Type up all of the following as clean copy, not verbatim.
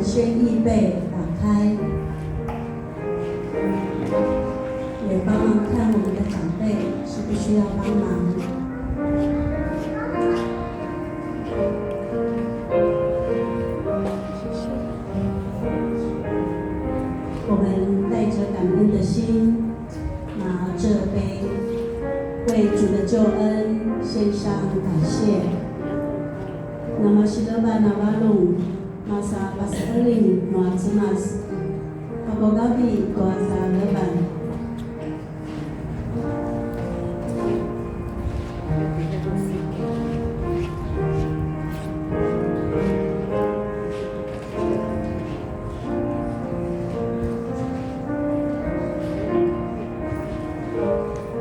先预备打开，也帮忙看我们的长辈是不是需要帮忙。我们带着感恩的心，拿这杯，为主的救恩献上感谢。那么西德巴纳瓦隆。Masa pas eling nuat senas, ako gabi kuasa leban.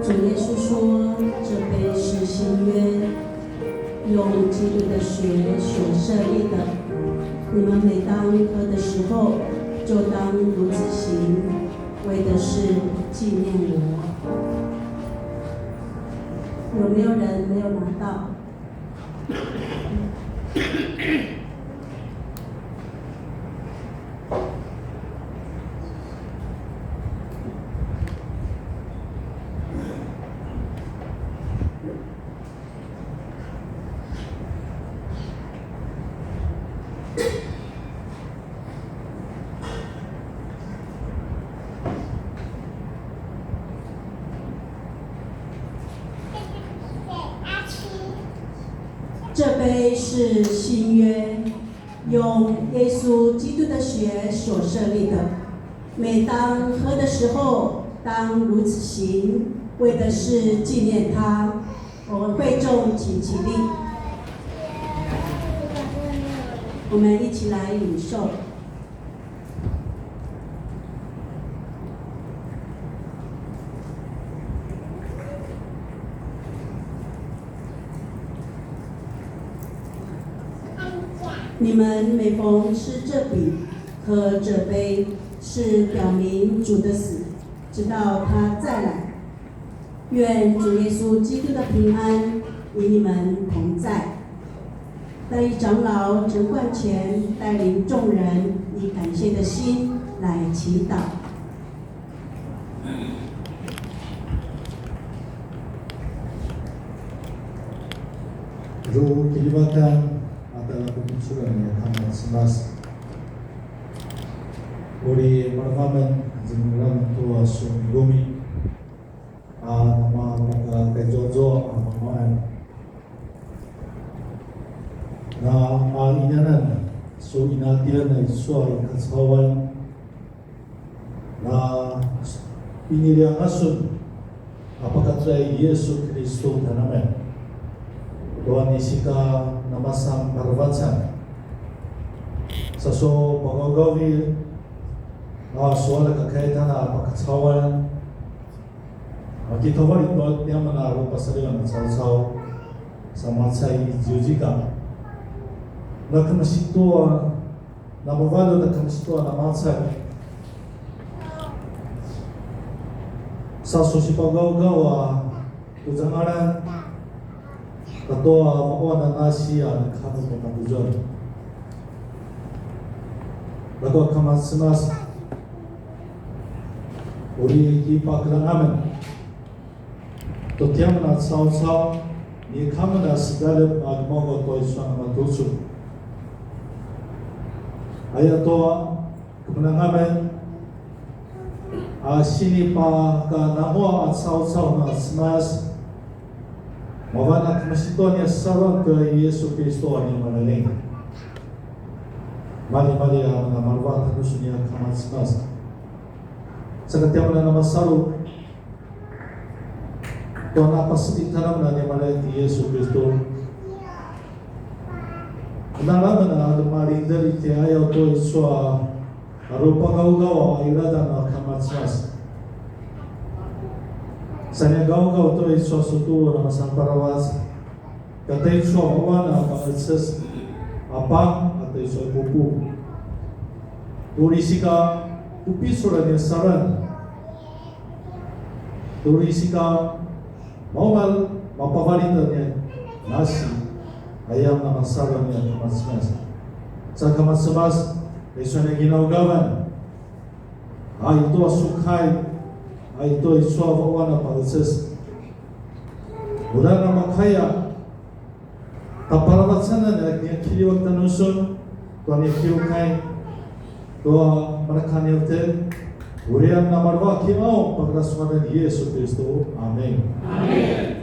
主耶稣说，这杯是新约，用基督的血所设立的。你们每当喝的时候，就当如此行，为的是纪念我。有没有人没有拿到？这杯是新约，用耶稣基督的血所设立的。每当喝的时候，当如此行，为的是纪念他。我们会众请起立，我们一起来领受。你们每逢吃这饼、喝这杯，是表明主的死，直到他再来。愿主耶稣基督的平安与你们同在。代理长老陈冠前带领众人以感谢的心来祈祷。Roh kelibatan adalah kemunculan yang amat senas. Uri marhaban jumlah tua sumigumi, nama maka kejojo amaman. Na inanan so inatilan na iswa ikasawan na pinili ang asun apakah Yesus Kristus tanaman. Tuhan isika namasang parvatsan sa so pagagawi na suwala kakaitan na pagkatsawan makitawari ko niya manaro pasaliwan at salsaw sa matsay jujika na kamasituwa na mabalo na kamasituwa na matsay sa susipagaw-gawa kujangaran Katoa makuha na nasiya nagkano ko na bujon. Lago kamasmas uri hipa krangamen. Totiam na sao ni kamana sigale agmogo to isang matusu. Ayatoa krangamen sini pa ka namo at sao na smas Mawanak masito niya sarang ke Yesus Kristus yang manaling. Mali ang marwat harus niya kamasmas. Sa katiyaw na namasaru, to napasitanam na niya manaling ti Yesus Kristus. Nalaman na lumarinda iti ayaw to iswa arupa gawgawa ay iradan na kamasmas. Sanya gau-gau tu suatu nama sang parawas. Kata itu awana pangitses apa atau itu pupu. Turisika upisura ni saran. Turisika mawal mapavalita ni nasi ayam nama saran ni mas-mas. Sa kamas-mas iso na ginagawan. Ito asukay. Ito iso awana pangitses. Mula na makaya taparabat sana na kiliwag tanusun tuan ikiukay doa marakanilten uriam namarwa kimao pagdaswanan Yesu Kristo. Amen. Amen.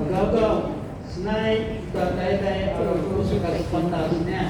Pagkauto, senay tayo ang kurso karispantas niya.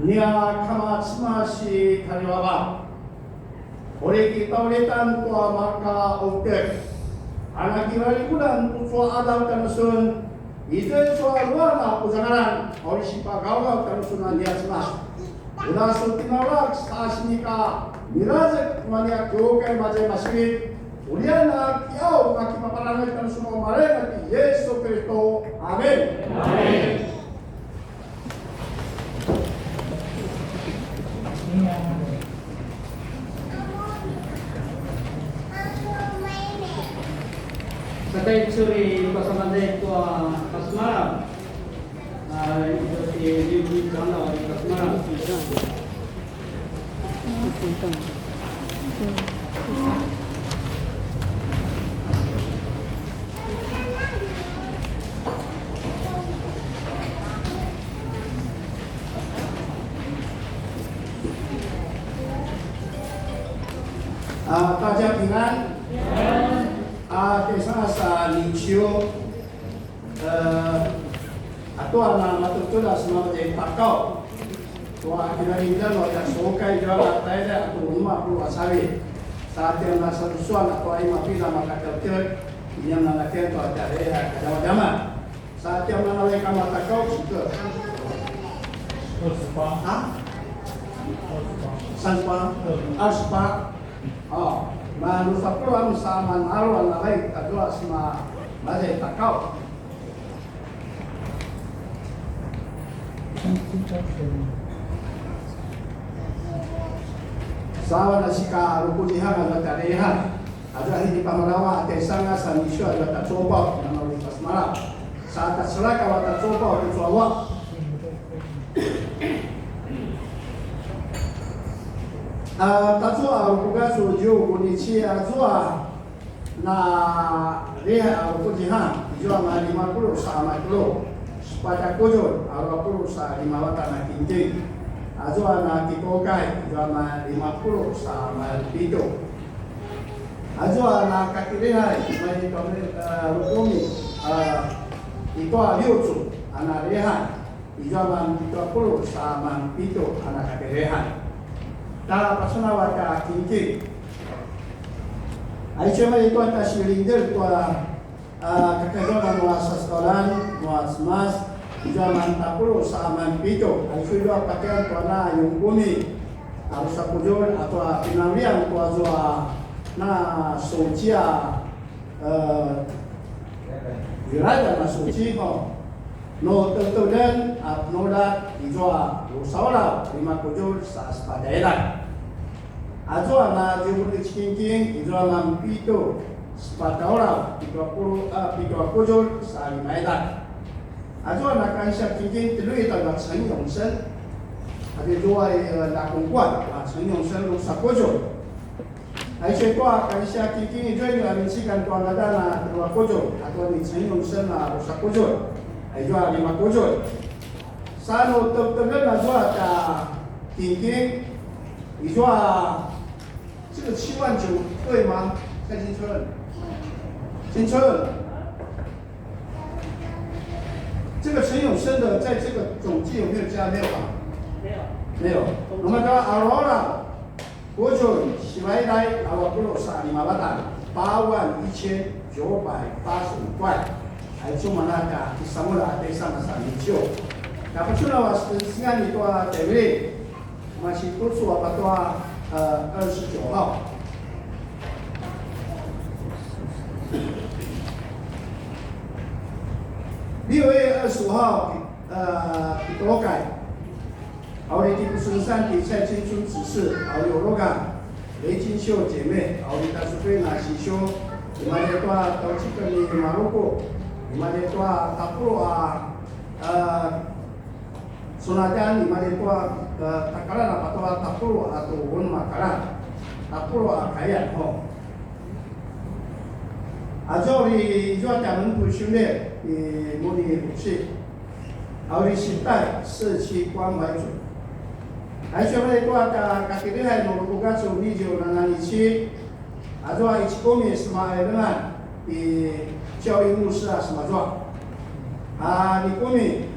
Nia kamatsmasi kaliwaba. Oleh kita ulitan tua maka objek. Anak kirali kudan tua adam kanusun. Itu soal luar usangaran. Oleh si pagawal kanusunan dia semas. Udah sutinawak sasnika mirazek mania kyokai mazai masjid. Uliana kiau ngaki paparangan kanusun omarena di Yesus Kristo. Amin. Amin. Sakay suri pasamande ko kasmaram. Di sana kasmaram. Kajakinan desa sa Licio atua na matutula sa mga takaw. Tua kinarindan o ya sokay jala tayo na atu rumah puluh asawi. Saat yang nasa lusuan atau ay mapila makakautir inyam nalakyan to at area kadama-dama. Saat yang nanalay ka matakaw sito. Ha? Sanpa? Arspa? Oh, manusa pulang sa manalo ang nalay kadua sa mazay takaw. Sawa na sika rukulihan at tarehan. Ada hindi pamarawa at isanga sa misyo at tatsopaw na malipas marap. Sa atas selaka at tatsopaw at tatsopaw. Tatsopaw rukugaso diyo kunichi atsoa na reha rukulihan. Diyo ang 50 sa 50. Pada kujur, awak sa 5 na kinting. Azo na kikokai, jama 50 sama itu. Azo na kakirihai, mai rukumi, itu aliutsu, anak rehan. Jama 30 sama itu anak kakirihai. Ta pasuna waka kinting. Ai cuma itu atas silindir tua kakaknya nuasa sekolah, nuas mas. Zaman tapuro sa aman-pito, ay suyo pakaian ko na yung bumi. Ako sa pujon, ato pinanglian ko ato na socia, virada na soci ko. No tentudan at noda ijo usawala, 5 pujon sa espadera. Ato na jumuri chiking, ijo aman-pito, espadera, 30 pujon sa 5 Ajo nak kansya kini terlebih tak Chen Yongsen, ada dua nak kuat, Chen Yongsen rusak kojo. Aisyah kuat kansya kini jual ni sikan tuan ada na dua kojo, atau ni Chen Yongsen na rusak kojo, aisyah 5 kojo. Sano terlebih na jual ta kini, aisyah 这个7万9对吗？蔡金春，金春。这个陈永生的在这个总计有没有加？没有吧？没有。我们说阿罗拉，国就喜来来阿瓦布罗萨里马巴达81985块，还就嘛那个第三个啦，第三个309。那不出来话是西安的多对不对？嘛是多数啊，多29号。6月25号，罗改，奥利蒂布孙山比赛青春指示，奥利罗港，雷金秀姐妹，奥利达苏菲纳西修，你们这多都去跟你马路过，你们这多塔布罗苏纳丹，你们这多塔卡拉那巴多塔布罗多温马卡拉，塔布罗凯亚吼。这里就咱们不训练的模拟武器，还有时代社区关怀组，还有我们多家家己厉害，我们国家从2977，做一起公民什么的呢？教育牧师什么做？你公民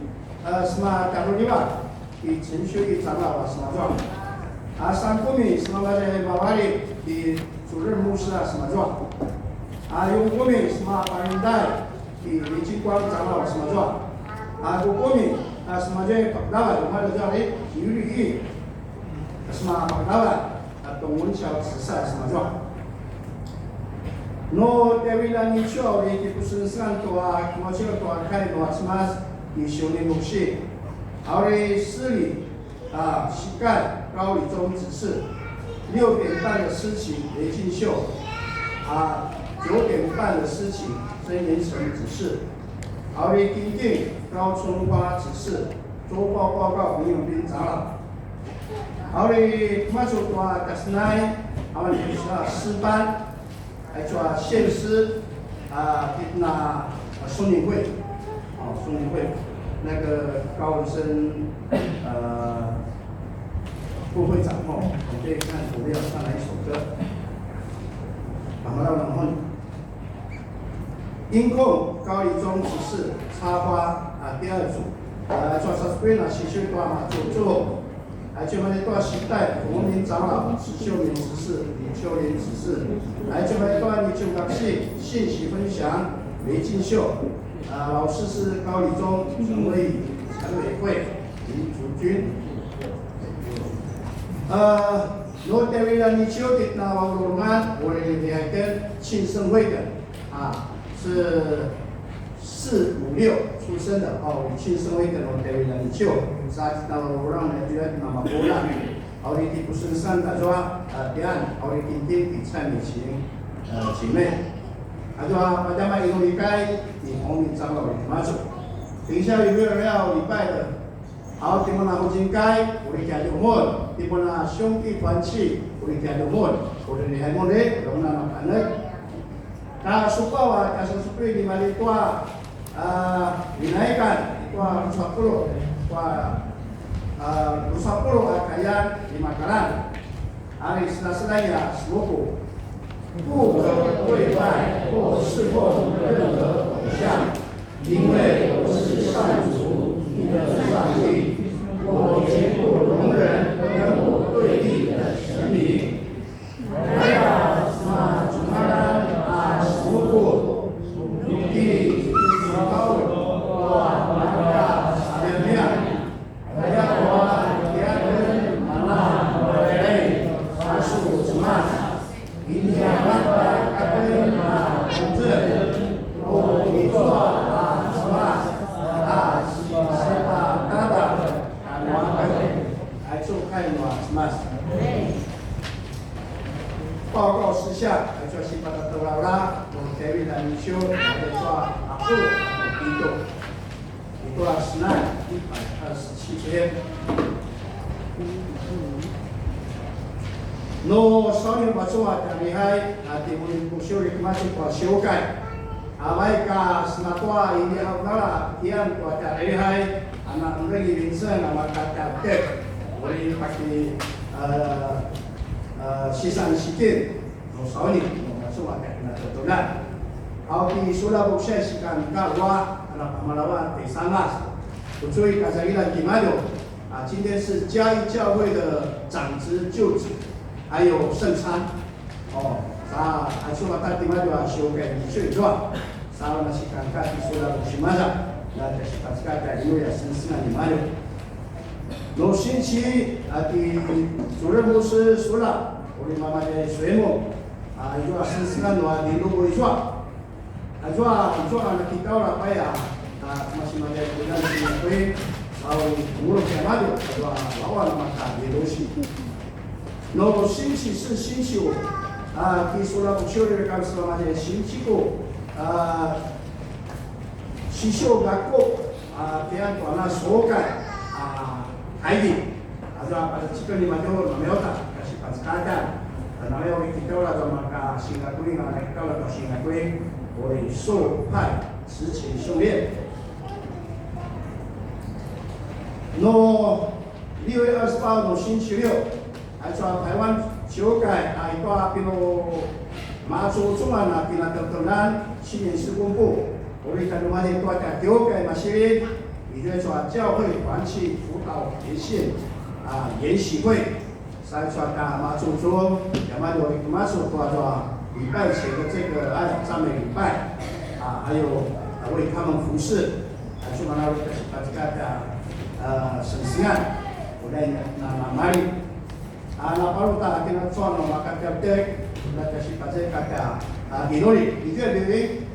什么加入的吧？程序长老什么做？上公民什么的马瓦里主任牧师什么做？用国民什么白云带的机关长老什么做？有国民什么这老板我们叫的体育役什么老板董文桥慈善什么做？No David ni cho ni kipusun san to mo cho to kai no asmas ni shoni mushi aure 司礼膝盖高礼中指示6点半的诗情雷金秀9点半的诗情曾延成指示aure 丁定高春花指示周报报告林永斌长老aure 马祖多达斯奈阿们诗班还做献诗那松林会松林会那个高文生副会长我可以看图料上来一首歌，然后音控高一中指示插花第二组，做啥子呢？喜秀多嘛，做，就那段时代国民长老史秀明指示，李秋林指示，就那段你就讲信息分享梅进秀，老师是高一中陈伟宇、陈伟慧、李祖军，罗德维拉尼丘的那王龙安，我的还跟庆盛会的是456出生的庆盛会的罗德维拉尼丘，啥子那罗让人觉得那么波浪，奥利蒂不是三大抓第二，奥利蒂丁比蔡美琴姐妹，大家嘛一路离开，你红名长老的妈祖，等一下有没有人要礼拜的？好，地方那不应该，我哋家就问，地方那兄弟团契，我哋家就问，我哋还问嘞，龙那那呢？那supawa kasus seperti di mana itu dinaikkan itu 20 kalian di makanan hari selesainya 15不可跪拜或侍奉任何偶像，因为我是上主你的上帝，我绝不容忍跟我对立的神明。哎呀，什么主他什么不，地高哇那个怎么样？哎呀我第二天mana mulai masuk Jumat。今天晚上可以同志，我一做什么大的，来做看什么？报告事项，来做西巴的德劳拉，我台湾的领袖来做阿布第六，一段时间127天。No soalnya masuk dari hai timun kusur itu masih kuasiukan. Awai ka senatua ini awala kian kuat dari hai anak mereka Vincent nama kata tek boleh pakai sisa sikit. No soalnya masuk dari natural. Awak di sudah bukti sikan kalwa anak pemalawan di sana. 我注意刚才一来提马六今天是嘉义教会的长子就职。还有圣餐，还说嘛，他另外就要修改水状，啥那是刚刚提出来的什么的，那就是把这个因为要生生啊你妈的，那星期的主任牧师说了，我的妈妈的水母一个生生啊那年度会状，说那提到了哎呀，什么什么的，我那是会，我们干嘛的，说老晚嘛看的东西。No星期四、星期五提出了不修的干什么的？星期五西修学校这样做那所改会议pada jika lima tahun memelota kasih pascadan namanya orang kita lah sama ka Singapura orang kita lah ka Singapura boleh受派执勤训练。No 6月28号星期六。说台湾修改一个比如马祖中啊，比那等青年施工部，我们看到嘛的多的修改嘛些，也就是说教会团契辅导培训研习会，再说马祖中，要么就马祖多说礼拜前的这个赞美礼拜还有为他们服侍，说嘛那把这个审视案，我来哪里？anak baru tak kena cuan makan tiap-tiap, dah kasih pasal kata dinori, itu ya bebe.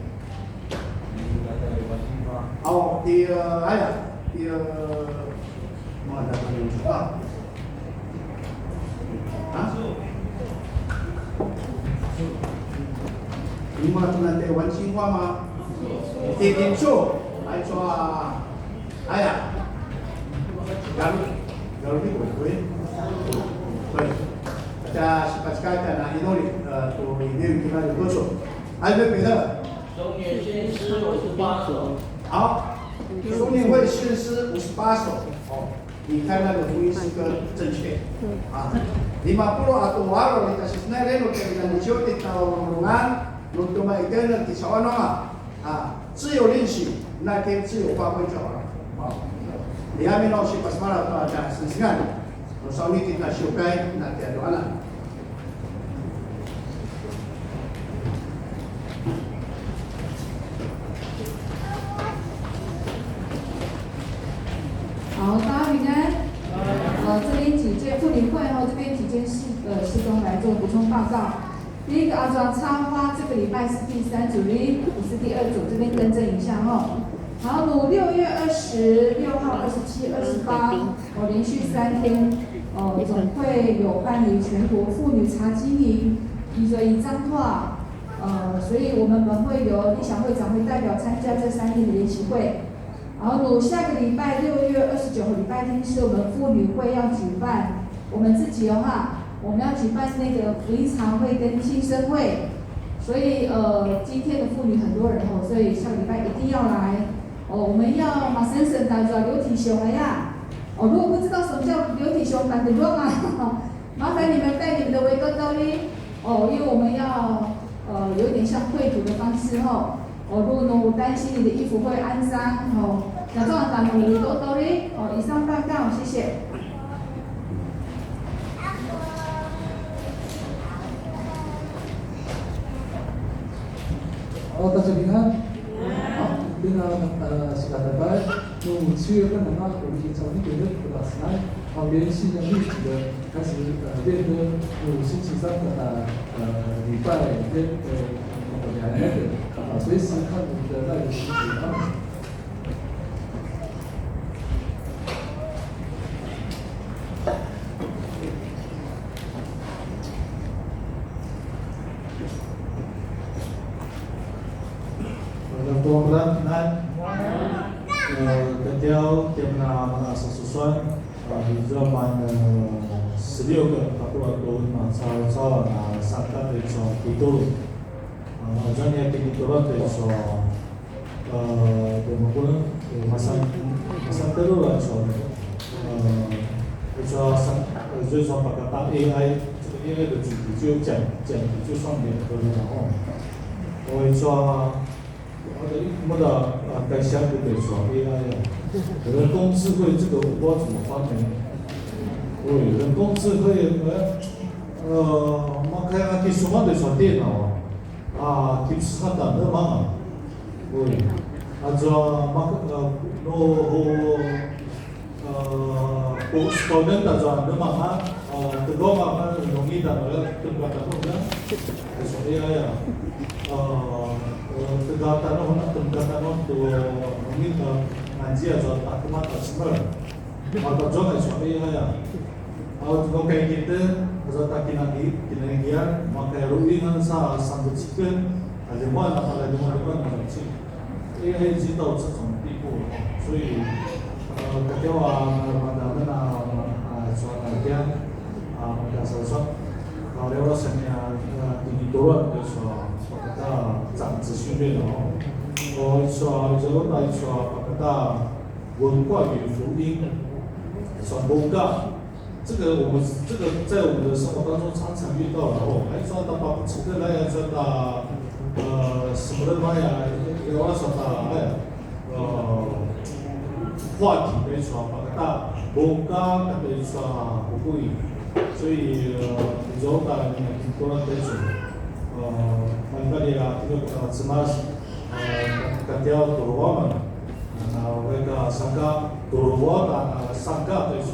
Di ayah, di mana dah paling suka? Ini mana tu nanti wan Xinhua mah? Di Dinsu, ayah cuan ayah, garu ni boleh. 对，大家把这个拿一弄里都里面有地方有多少？还有没有别的？中年先师58首。好，中年会先师58首。你看那个福音诗歌正确。50 atau waro dikasih senare lo kaya bilang jauh di tahun rungan, lo cuma itu nanti sawan nama. 自由练习，那天自由发挥就好了。好，你下面老师把什么了？大家试试看。我稍微给他修改，那这样就完了。好，大家平安。这边几件妇女会这边几件事工来做补充报告。第一个阿庄插花，这个礼拜是第3组，也是第2组，这边更正一下哦。好，6月26号、27、28，连续3天，总会有办理全国妇女茶经营，以彰化，所以我们本会由理想会长会代表参加这3天的研习会。然后下个礼拜6月29号礼拜天是我们妇女会要举办，我们自己的话，我们要举办那个福音茶会跟庆生会，所以今天的妇女很多人所以下个礼拜一定要来。我们要马先生带着刘体雄来呀。如果不知道什么叫刘体雄，赶紧问啊，麻烦你们带你们的维哥兜哩。因为我们要有点像绘图的方式如果我担心你的衣服会肮脏那这样咱们维哥兜哩。以上报告，谢谢。大家平安。好，dengan segala baik, 7月份的话，我们已经从1.6个到3，连续的立体的开始练歌，星期3的礼拜天2天的随时看我们的那个实体Tuan-tuan ketika kita merasa sesuai di zaman 16 个tahun masa sangka itu itu jadi itu kemudian masa terlalu就说把它当 AI， 这个 AI 的主题就讲就上面可以了我会说。我的该相对来说 AI 人工智慧这个我不知道怎么发明。人工智慧我看技术嘛就说电脑技术它打得慢student da zo anda mama tego mama nongi da no tempat apa ya soalnya ya tegatan no tempat no tu nongi da ngaji aja tak cuma tak sembar maka jangan soalnya ya kalau kayak kita aja tak kinagian maka ruingan sa sambut chicken ada mana ada mana chicken AI 已经到这种地步了，所以大家话pada mana soal latihan pada sosok kalau lewat senya tinggi turun就说pada 长子训练哦，说就来说pada 文化与福音传播噶，这个我们这个在我们的生活当中常常遇到了哦，还说到把这个来说到什么的嘛呀，我说到话题来说，把它文化来说不会，所以如果你多了来说，慢慢的啊，这个怎么各条道路嘛，那那个上个道路那上个来说，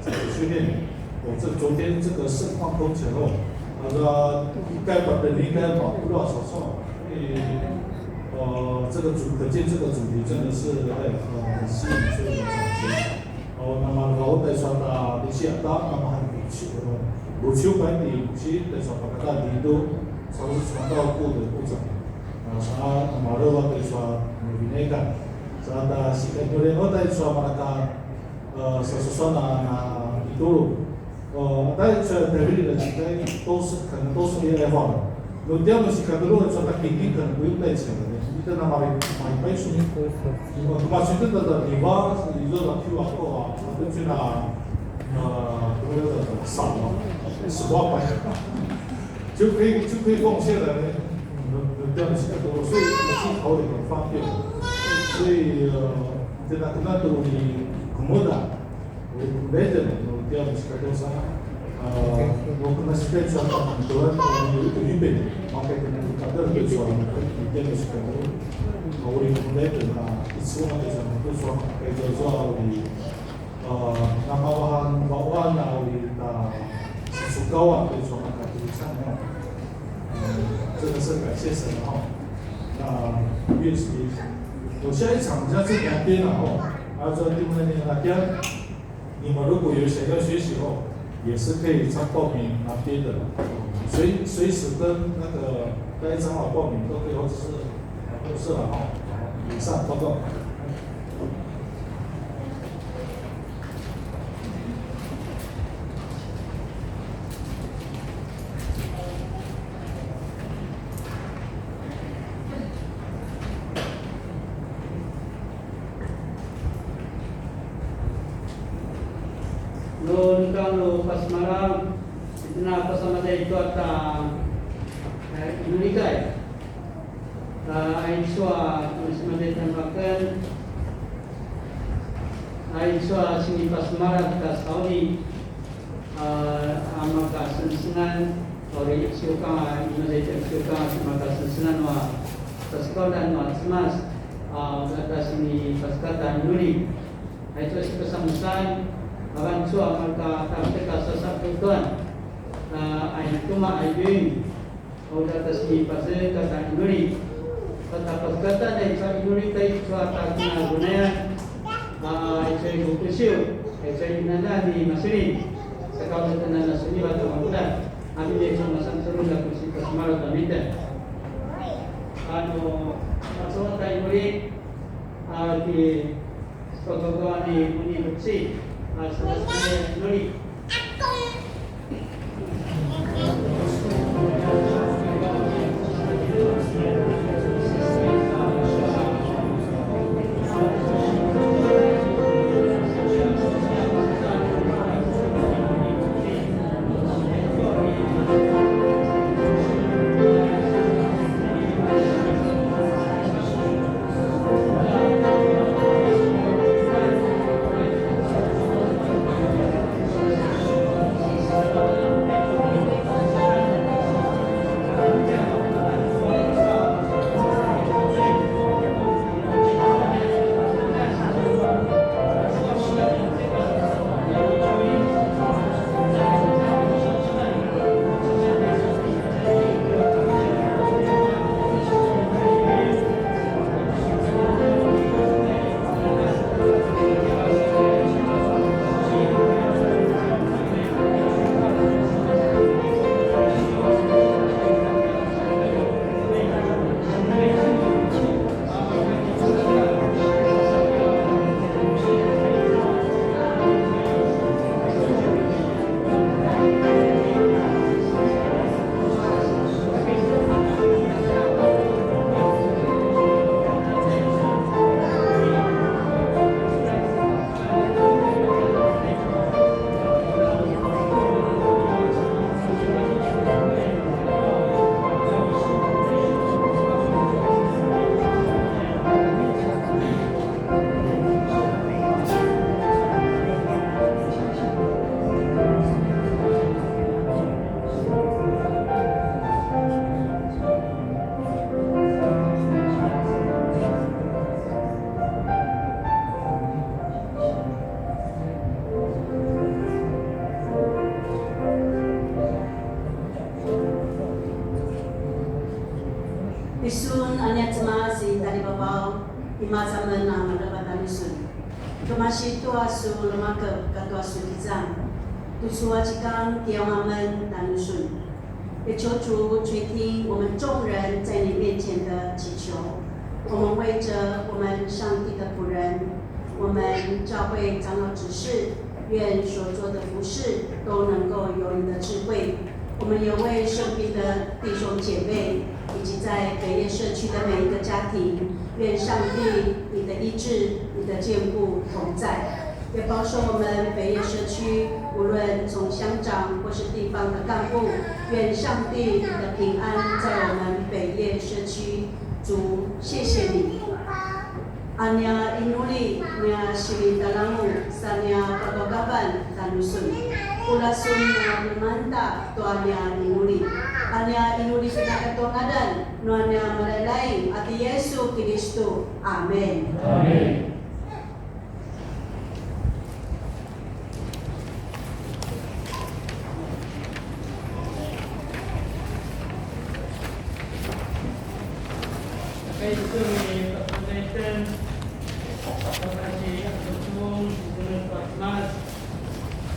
这个训练，这昨天这个盛况空前哦，应该把人应该保护到手上，这个可见这个主题真的是很吸引所有的长辈。那么我在说的一些那么很不求本地不是在说把它领导从传到部的部长，啥那么我在说那个啥的是跟有人我在说嘛那个说那领导在说台北的几个都是可能都是 AI 化的。有这样的是看到如果说他肯定可能不用带钱的，你在那买白书，买书的地方，你说那 QR code 啊，根据那那个扫嘛，10块就可以贡献了，钓的比较多，所以机头也很方便。所以这个可能都你古木的，我来的我钓的比较多啥，我可能是在船上很多有预备，我可以跟他们搞到一个船，钓的比较多。我们来的啊，一次我们就是都说，可以说我们namawahan bawaan na ulit susugawan对说那个就是像那种，真的是感谢神哈。那乐器，我下一场像这两边了哈，说你们那边，你们如果有想要学习后，也是可以参报名那边的，随时跟那个该长老报名都可以，或者是了哈。以上报告。Noon kalau pas malam kita bersama saya itu Indonesia. Aisyah bersama saya tambahkan Aisyah sini pas malam ke Saudi maka sensinan oleh syuka Indonesia syuka maka sensinan wa sekolah wa semas atas ini pas kata Indonesia. Aisyah sepesan Akan suah maka tak sesuatu tuan ay cuma ayun o atas ni pasal kata Indonesia tapos kata na sa Indonesia tayo suah tak guna ay sa bukusyo ay sa inana ni masulin sa kawasan na suni bato magudan amin din sa masansurong na kusi pasmaro tamita masuk tayo ulit di pagkagawa ni Muni Buksi selesai Nuri. Isun anya cema si tadi babau ima zaman na mandapatan isun. Kemasi tua su lemaka katua su kizang. Tu suwa cikang tiawamen dan isun. 也求主垂听我们众人在你面前的祈求。我们为着我们上帝的仆人，我们教会长老执事，愿所做的服事都能够有你的智慧。我们也为生病的弟兄姐妹，以及在北业社区的每一个家庭，愿上帝你的医治、你的眷顾同在。也保守我们北业社区，无论从乡长或是地方的干部，愿上帝的平安在我们北业社区。主，谢谢你。Anya inuli nya sili dalangu sanya pagagaban tanusun. Ulasun na manta to anya inuli. Anya inuli pinakatuangadan no anya malalay at Yesu Kristo. Amen. Amen. Okay, itu presentation operasi betul bulan Mas.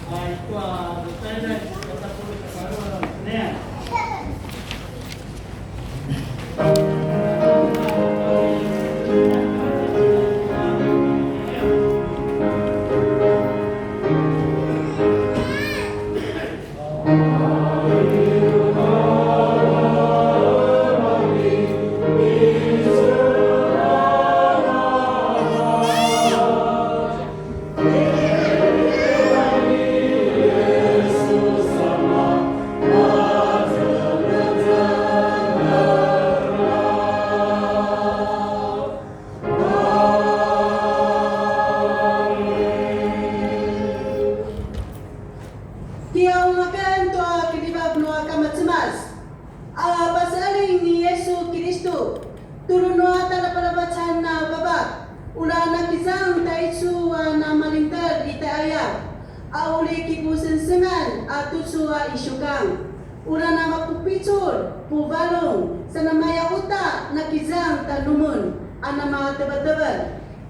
Itu desainnya kita perlu baru Senin.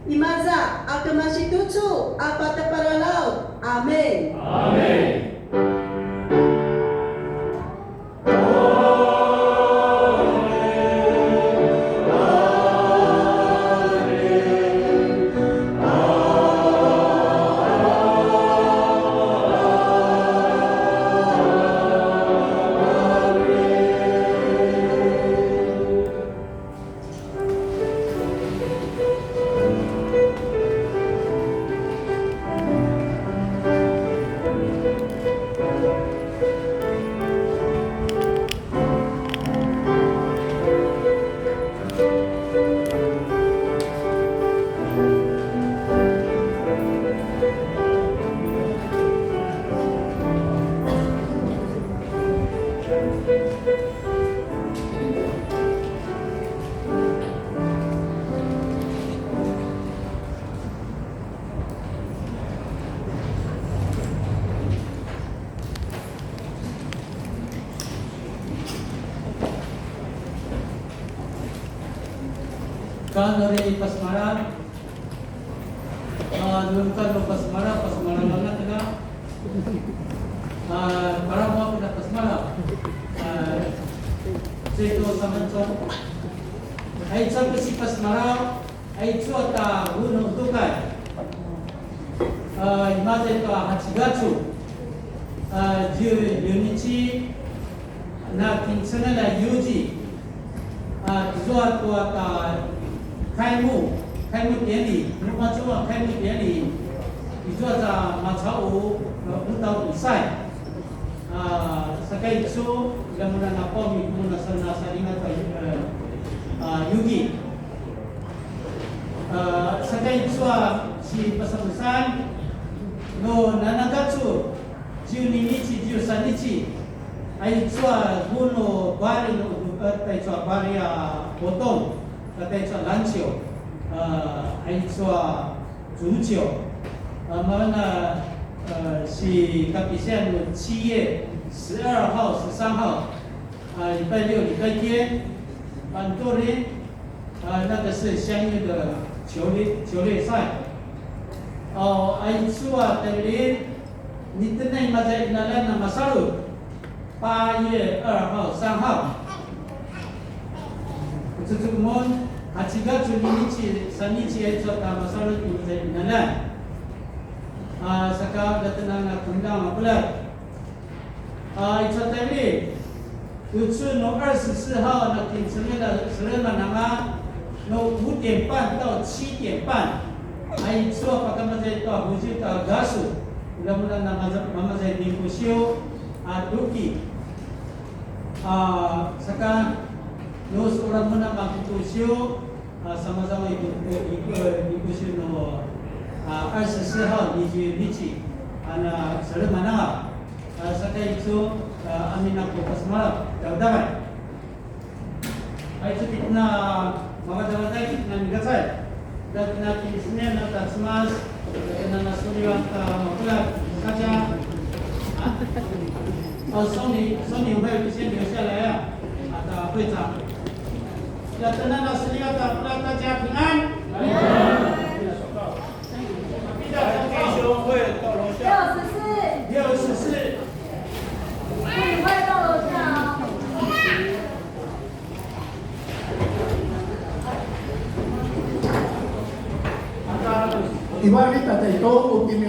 Imaza akan masih tutu apa tepara laut. Amin. Amin. Kan dari Pasmara, dulukan Pasmara mana tengah. Para mau pada Pasmara, itu sama cok. Ai cok si Pasmara, ai cok ta gunung tukai. Imada itu Hachigatsu, Junichi, na kinsana la Yuji, Zua tua ta 开幕典礼，如果做开幕典礼，你做着马超舞舞蹈比赛，sekali itu yang mula napa muna salingan Yugi, sekali itu si pesan-pesan no nanakatsu jiu sanichi, ai itu buno bari no tai bari potong. 带出篮球，还出足球，是个比赛有7月12号、13号，礼拜六、礼拜天，很多人，那个是相应的球类赛。还出等于你的那么在那么少8月2号、3号。 Kemudian Hachiga Junichi Sanichi itu masalah itu jadi nalan. Sekarang datang tundang apalah. Itu tadi itu no 24号那天生的nama no 5点半到7点半 Ay so pagkamasay ito, husi ta gasu. Mudah-mudahan na mamasay din po siyo at duki. Saka nus orang muna magputusyo sama-sama ikusyo no RCC Nichi ana salam mananga. Saka itu amin ako pasmalap damai. Ay itu kita magdamay kita nigasay. Dan nanti Senin atau Semas kena nasuliwan makulat saja. Sony 有没有一些留下来啊？会长，要等到nasuliwan大家平安。弟兄会到楼下。64。会到楼下哦。Igual kita ito, ultimo